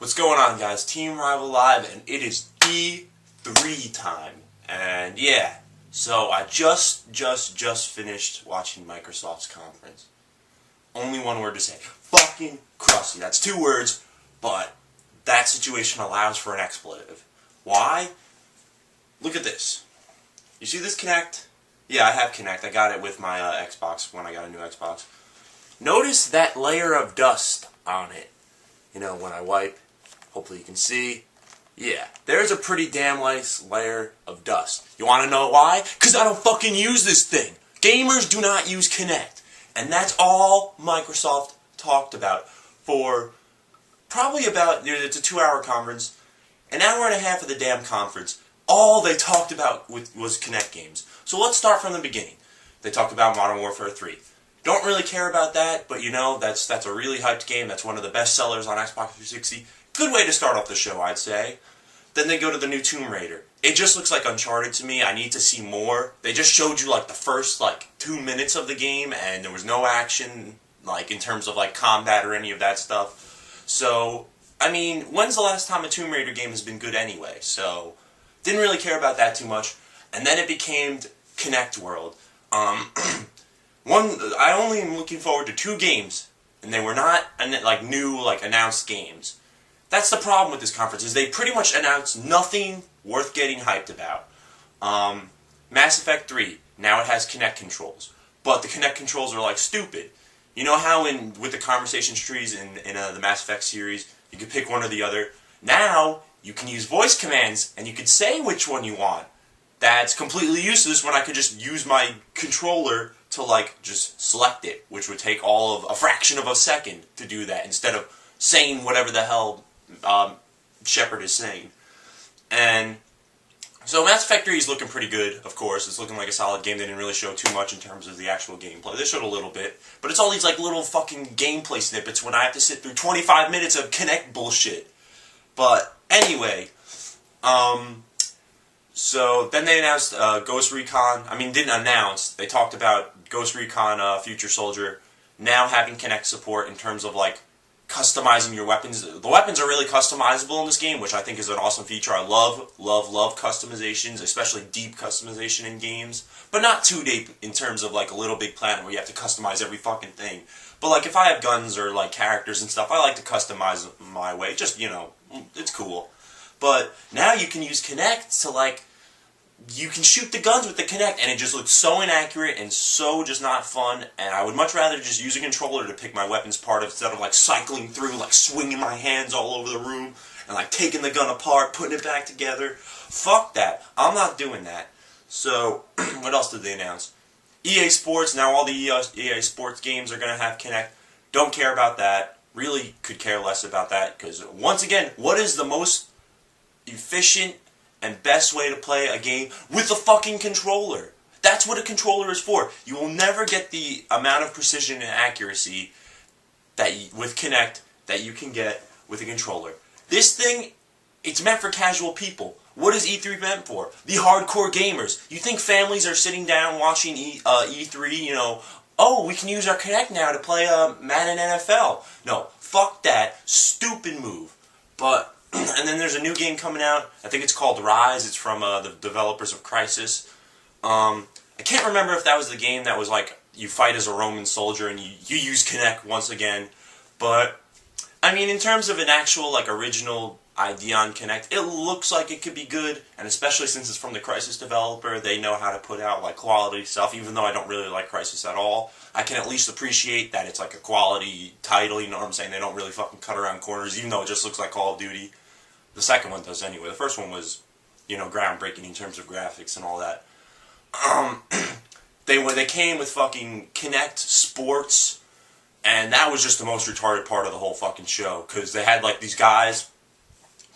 What's going on, guys? Team Rival Live, and it is E3 time. And yeah, so I just finished watching Microsoft's conference. Only one word to say. Fucking crusty. That's 2 words, but that situation allows for an expletive. Why? Look at this. You see this Kinect? Yeah, I have Kinect. I got it with my Xbox when I got a new Xbox. Notice that layer of dust on it. You know, when I wipe, hopefully you can see. Yeah, there's a pretty damn nice layer of dust. You want to know why? Because I don't fucking use this thing. Gamers do not use Kinect. And that's all Microsoft talked about for probably about, it's a 2-hour conference, an hour and a half of the damn conference. All they talked about was Kinect games. So let's start from the beginning. They talked about Modern Warfare 3. Don't really care about that, but you know, that's a really hyped game. That's one of the best sellers on Xbox 360. Good way to start off the show, I'd say. Then they go to the new Tomb Raider. It just looks like Uncharted to me. I need to see more. They just showed you like the first 2 minutes of the game, and there was no action in terms of combat or any of that stuff. So, I mean, when's the last time a Tomb Raider game has been good anyway? So, didn't really care about that too much. And then it became Kinect World. I only am looking forward to 2 games, and they were not new announced games. That's the problem with this conference, is they pretty much announced nothing worth getting hyped about. Mass Effect 3, now it has Kinect controls, but the Kinect controls are stupid. You know how with the conversation trees in the Mass Effect series, you could pick one or the other? Now, you can use voice commands, and you could say which one you want. That's completely useless when I could just use my controller to just select it, which would take all of a fraction of a second to do that, instead of saying whatever the hell Shepard is saying. And so Mass Effect 3 is looking pretty good, of course. It's looking like a solid game. They didn't really show too much in terms of the actual gameplay. They showed a little bit, but it's all these little fucking gameplay snippets when I have to sit through 25 minutes of Kinect bullshit. But anyway, so then they announced Ghost Recon. I mean, didn't announce. They talked about Ghost Recon Future Soldier now having Kinect support in terms of customizing your weapons. The weapons are really customizable in this game, which I think is an awesome feature. I love customizations, especially deep customization in games. But not too deep in terms of a Little Big Planet where you have to customize every fucking thing. But if I have guns or characters and stuff, I like to customize my way. Just, you know, it's cool. But now you can use Kinect to you can shoot the guns with the Kinect, and it just looks so inaccurate and so just not fun, and I would much rather just use a controller to pick my weapons apart instead of cycling through, swinging my hands all over the room, and taking the gun apart, putting it back together. Fuck that. I'm not doing that. So, what else did they announce? EA Sports, now all the EA Sports games are going to have Kinect. Don't care about that. Really could care less about that, because once again, what is the most efficient and best way to play a game with a fucking controller? That's what a controller is for. You will never get the amount of precision and accuracy with Kinect that you can get with a controller. This thing, it's meant for casual people. What is E3 meant for? The hardcore gamers. You think families are sitting down watching E3, you know, oh, we can use our Kinect now to play Madden NFL. No, fuck that. Stupid move. But and then there's a new game coming out. I think it's called Rise. It's from the developers of Crysis. I can't remember if that was the game that was you fight as a Roman soldier and you use Kinect once again. But, I mean, in terms of an actual original idea on Kinect, it looks like it could be good. And especially since it's from the Crysis developer, they know how to put out quality stuff. Even though I don't really like Crysis at all, I can at least appreciate that it's a quality title. You know what I'm saying? They don't really fucking cut around corners, even though it just looks like Call of Duty. The second one does anyway. The first one was, you know, groundbreaking in terms of graphics and all that. They came with fucking Kinect Sports, and that was just the most retarded part of the whole fucking show, because they had these guys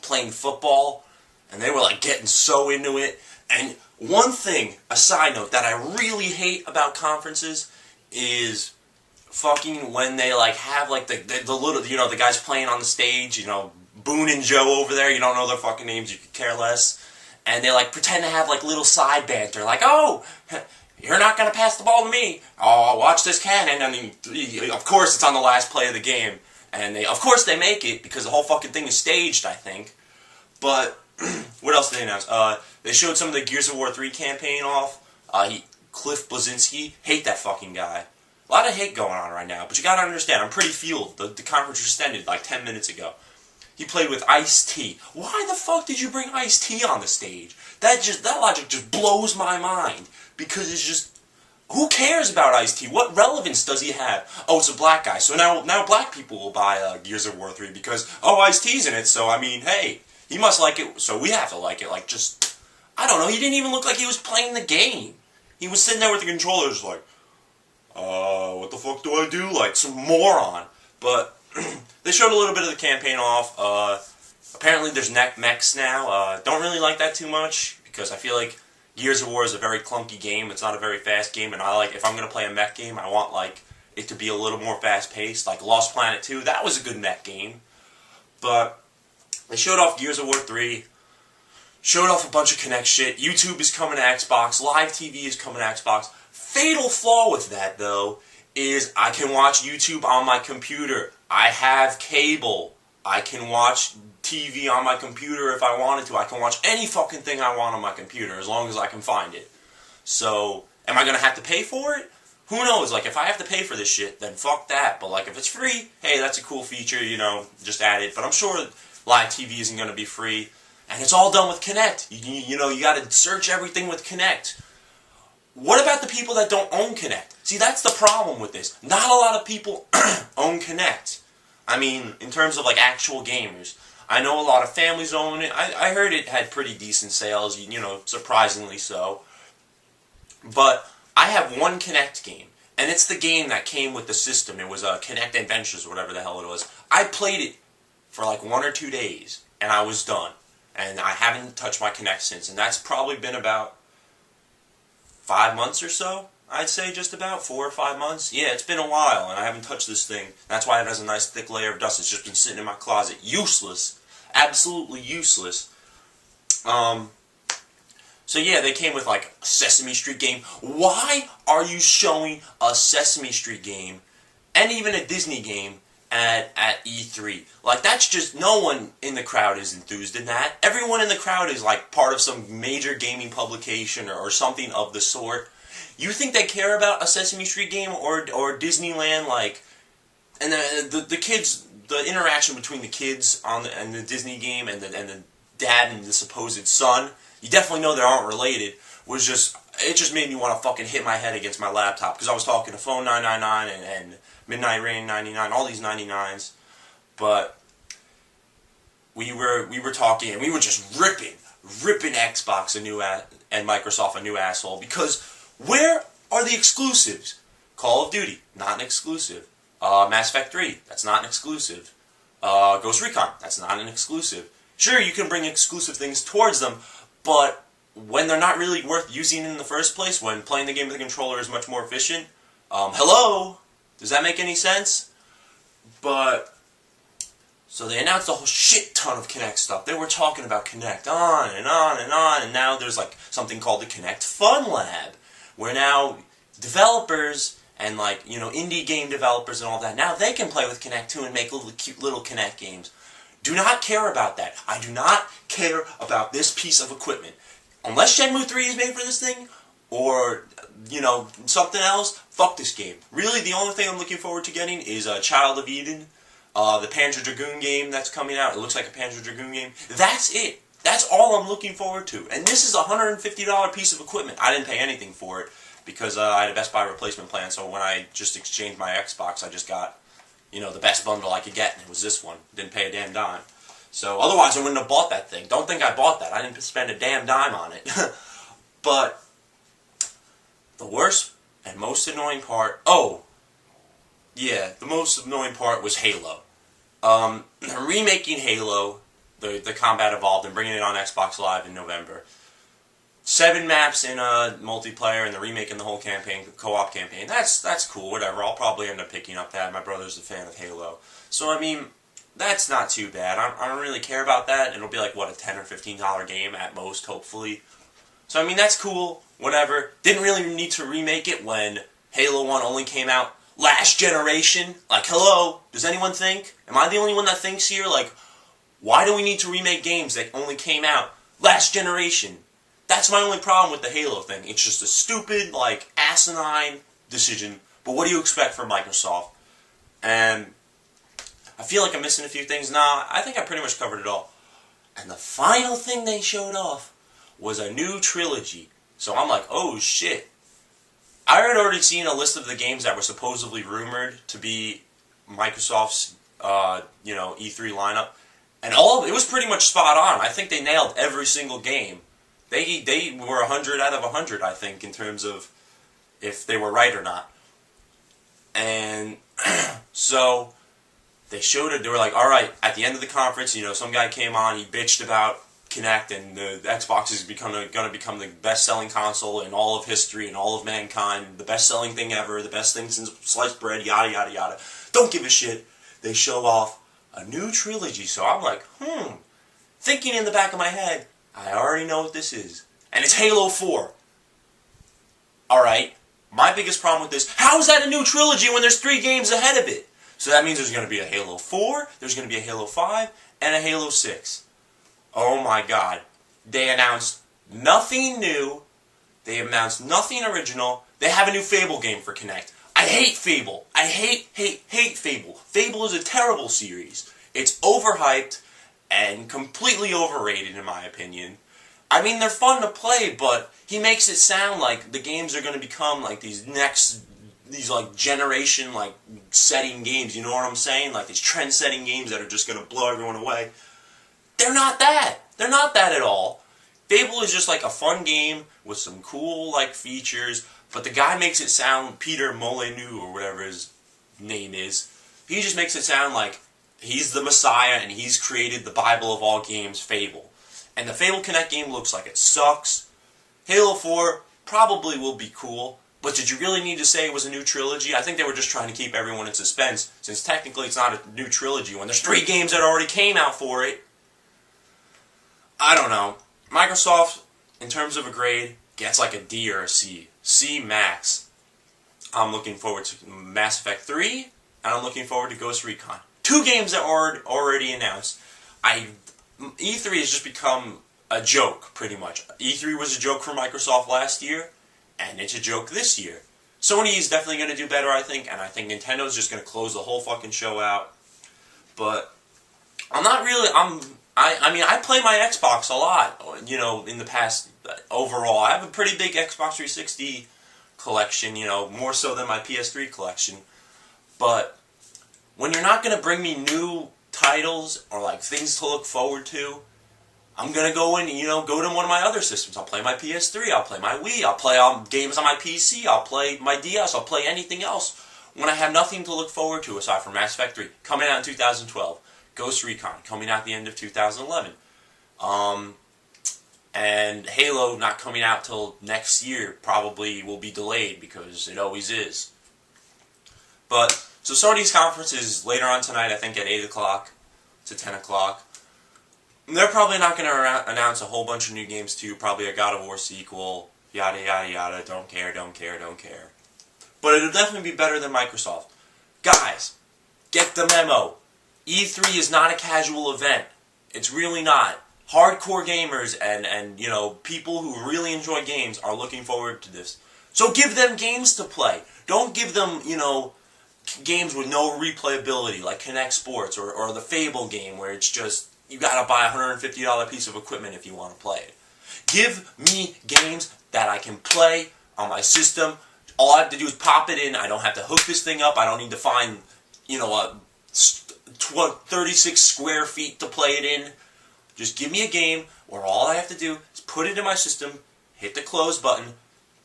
playing football, and they were getting so into it. And one thing, a side note, that I really hate about conferences is fucking when they have the little, you know, the guys playing on the stage, you know, Boone and Joe over there, you don't know their fucking names, you could care less. And they pretend to have little side banter, oh, you're not going to pass the ball to me. Oh, watch this cannon. I mean, of course it's on the last play of the game. And of course they make it because the whole fucking thing is staged, I think. But what else did they announce? They showed some of the Gears of War 3 campaign off. Cliff Bleszinski, hate that fucking guy. A lot of hate going on right now, but you gotta understand, I'm pretty fueled. The conference just ended like 10 minutes ago. He played with Ice-T. Why the fuck did you bring Ice-T on the stage? That logic just blows my mind. Because it's just, who cares about Ice-T? What relevance does he have? Oh, it's a black guy. So now black people will buy Gears of War 3 because, oh, Ice-T's in it, so I mean, hey, he must like it, so we have to like it. Like, just, I don't know, he didn't even look like he was playing the game. He was sitting there with the controllers like, what the fuck do I do? Like, some moron. But they showed a little bit of the campaign off. Apparently there's mechs now. Don't really like that too much because I feel like Gears of War is a very clunky game. It's not a very fast game, and if I'm going to play a mech game, I want, like, it to be a little more fast-paced. Like Lost Planet 2, that was a good mech game. But they showed off Gears of War 3. Showed off a bunch of Kinect shit. YouTube is coming to Xbox. Live TV is coming to Xbox. Fatal flaw with that, though, is I can watch YouTube on my computer. I have cable. I can watch TV on my computer if I wanted to. I can watch any fucking thing I want on my computer as long as I can find it. So, am I going to have to pay for it? Who knows? Like, if I have to pay for this shit, then fuck that. But, like, if it's free, hey, that's a cool feature, you know, just add it. But I'm sure live TV isn't going to be free. And it's all done with Kinect. You know, you got to search everything with Kinect. What about the people that don't own Kinect? See, that's the problem with this. Not a lot of people own Kinect. I mean, in terms of, like, actual gamers. I know a lot of families own it. I heard it had pretty decent sales, you know, surprisingly so. But I have one Kinect game, and it's the game that came with the system. It was Kinect Adventures, or whatever the hell it was. I played it for, like, 1 or 2 days, and I was done. And I haven't touched my Kinect since, and that's probably been about 5 months or so, I'd say, just about 4 or 5 months. Yeah, it's been a while, and I haven't touched this thing. That's why it has a nice thick layer of dust. It's just been sitting in my closet. Useless. Absolutely useless. So yeah, they came with, like, a Sesame Street game. Why are you showing a Sesame Street game, and even a Disney game, at E3? Like, that's just, no one in the crowd is enthused in that. Everyone in the crowd is, like, part of some major gaming publication or something of the sort. You think they care about a Sesame Street game or Disneyland, like, and the kids, the interaction between the kids and the Disney game and the dad and the supposed son, you definitely know they aren't related, it just made me want to fucking hit my head against my laptop, because I was talking to Phone 999 and Midnight Rain 99, all these 99s, but we were talking, and we were just ripping Xbox and Microsoft a new asshole, because where are the exclusives? Call of Duty, not an exclusive. Mass Effect 3, that's not an exclusive. Ghost Recon, that's not an exclusive. Sure, you can bring exclusive things towards them, but when they're not really worth using in the first place, when playing the game with a controller is much more efficient, hello? Does that make any sense? But, so they announced a whole shit ton of Kinect stuff. They were talking about Kinect on and on and on, and now there's, like, something called the Kinect Fun Lab, where now developers and, like, you know, indie game developers and all that, now they can play with Kinect too and make cute little Kinect games. Do not care about that. I do not care about this piece of equipment. Unless Shenmue 3 is made for this thing, or, you know, something else, fuck this game. Really, the only thing I'm looking forward to getting is Child of Eden, the Panzer Dragoon game that's coming out. It looks like a Panzer Dragoon game. That's it. That's all I'm looking forward to. And this is a $150 piece of equipment. I didn't pay anything for it, because I had a Best Buy replacement plan, so when I just exchanged my Xbox, I just got, you know, the best bundle I could get, and it was this one. Didn't pay a damn dime. So, otherwise I wouldn't have bought that thing. Don't think I bought that. I didn't spend a damn dime on it. But the worst and most annoying part... Oh! Yeah, the most annoying part was Halo. Remaking Halo, the Combat Evolved, and bringing it on Xbox Live in November. 7 maps in a multiplayer, and the remake in the whole campaign, co-op campaign. That's cool, whatever. I'll probably end up picking up that. My brother's a fan of Halo. So, I mean, that's not too bad. I don't really care about that. It'll be like, what, a $10 or $15 game at most, hopefully. So, I mean, that's cool, whatever. Didn't really need to remake it when Halo 1 only came out last generation. Like, hello, does anyone think? Am I the only one that thinks here? Like, why do we need to remake games that only came out last generation? That's my only problem with the Halo thing. It's just a stupid, like, asinine decision. But what do you expect from Microsoft? And I feel like I'm missing a few things. Nah, I think I pretty much covered it all. And the final thing they showed off was a new trilogy. So I'm like, oh shit. I had already seen a list of the games that were supposedly rumored to be Microsoft's, E3 lineup. And it was pretty much spot on. I think they nailed every single game. They were 100 out of 100, I think, in terms of if they were right or not. And so they showed it. They were like, all right, at the end of the conference, some guy came on, he bitched about Kinect, and the Xbox is going to become the best-selling console in all of history and all of mankind, the best-selling thing ever, the best thing since sliced bread, yada, yada, yada. Don't give a shit. They show off a new trilogy. So I'm like, thinking in the back of my head, I already know what this is. And it's Halo 4. Alright, my biggest problem with this, how is that a new trilogy when there's 3 games ahead of it? So that means there's going to be a Halo 4, there's going to be a Halo 5, and a Halo 6. Oh my god. They announced nothing new. They announced nothing original. They have a new Fable game for Kinect. I hate Fable. I hate Fable. Fable is a terrible series. It's overhyped and completely overrated in my opinion. I mean, they're fun to play, but he makes it sound like the games are going to become like these like generation like setting games, you know what I'm saying? Like these trend-setting games that are just going to blow everyone away. They're not that. They're not that at all. Fable is just like a fun game with some cool like features, but the guy makes it sound, Peter Molyneux or whatever his name is, he just makes it sound like he's the Messiah and he's created the Bible of all games, Fable. And the Fable Kinect game looks like it sucks. Halo 4 probably will be cool, but did you really need to say it was a new trilogy? I think they were just trying to keep everyone in suspense, since technically it's not a new trilogy when there's 3 games that already came out for it. I don't know. Microsoft, in terms of a grade, gets like a D or a C. C max. I'm looking forward to Mass Effect 3, and I'm looking forward to Ghost Recon. 2 games that are already announced. E3 has just become a joke, pretty much. E3 was a joke for Microsoft last year, and it's a joke this year. Sony is definitely going to do better, I think, and I think Nintendo's just going to close the whole fucking show out. But I'm not really... I mean, I play my Xbox a lot, in the past, overall. I have a pretty big Xbox 360 collection, more so than my PS3 collection. But when you're not going to bring me new titles or, like, things to look forward to, I'm going to go in and, go to one of my other systems. I'll play my PS3, I'll play my Wii, I'll play games on my PC, I'll play my DS, I'll play anything else. When I have nothing to look forward to aside from Mass Effect 3, coming out in 2012. Ghost Recon, coming out at the end of 2011. And Halo not coming out till next year, probably will be delayed because it always is. But, so Sony's conference is later on tonight, I think at 8 o'clock to 10 o'clock. They're probably not going to announce a whole bunch of new games too, probably a God of War sequel, yada yada yada, don't care. But it'll definitely be better than Microsoft. Guys, get the memo. E3 is not a casual event. It's really not. Hardcore gamers and people who really enjoy games are looking forward to this. So give them games to play. Don't give them, games with no replayability like Kinect Sports or the Fable game where it's just, you gotta buy a $150 piece of equipment if you want to play it. Give me games that I can play on my system. All I have to do is pop it in. I don't have to hook this thing up. I don't need to find, a 36 square feet to play it in. Just give me a game where all I have to do is put it in my system, hit the close button,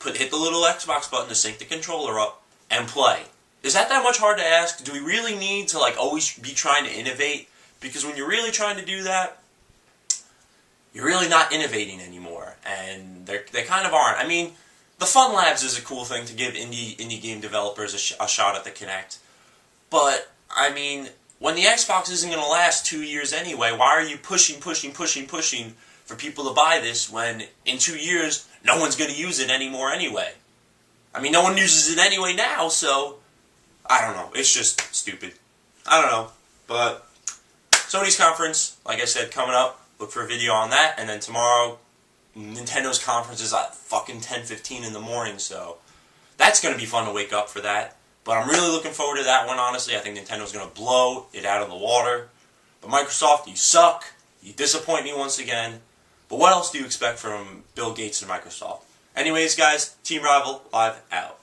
hit the little Xbox button to sync the controller up, and play. Is that much hard to ask? Do we really need to always be trying to innovate? Because when you're really trying to do that, you're really not innovating anymore, and they kind of aren't. I mean, the Fun Labs is a cool thing to give indie game developers a shot at the Kinect, but I mean, when the Xbox isn't going to last 2 years anyway, why are you pushing for people to buy this when in 2 years no one's going to use it anymore anyway? I mean, no one uses it anyway now, so I don't know. It's just stupid. I don't know. But Sony's conference, like I said, coming up. Look for a video on that. And then tomorrow, Nintendo's conference is at fucking 10:15 in the morning. So that's going to be fun to wake up for that. But I'm really looking forward to that one, honestly. I think Nintendo's going to blow it out of the water. But Microsoft, you suck. You disappoint me once again. But what else do you expect from Bill Gates and Microsoft? Anyways, guys, Team Rival Live out.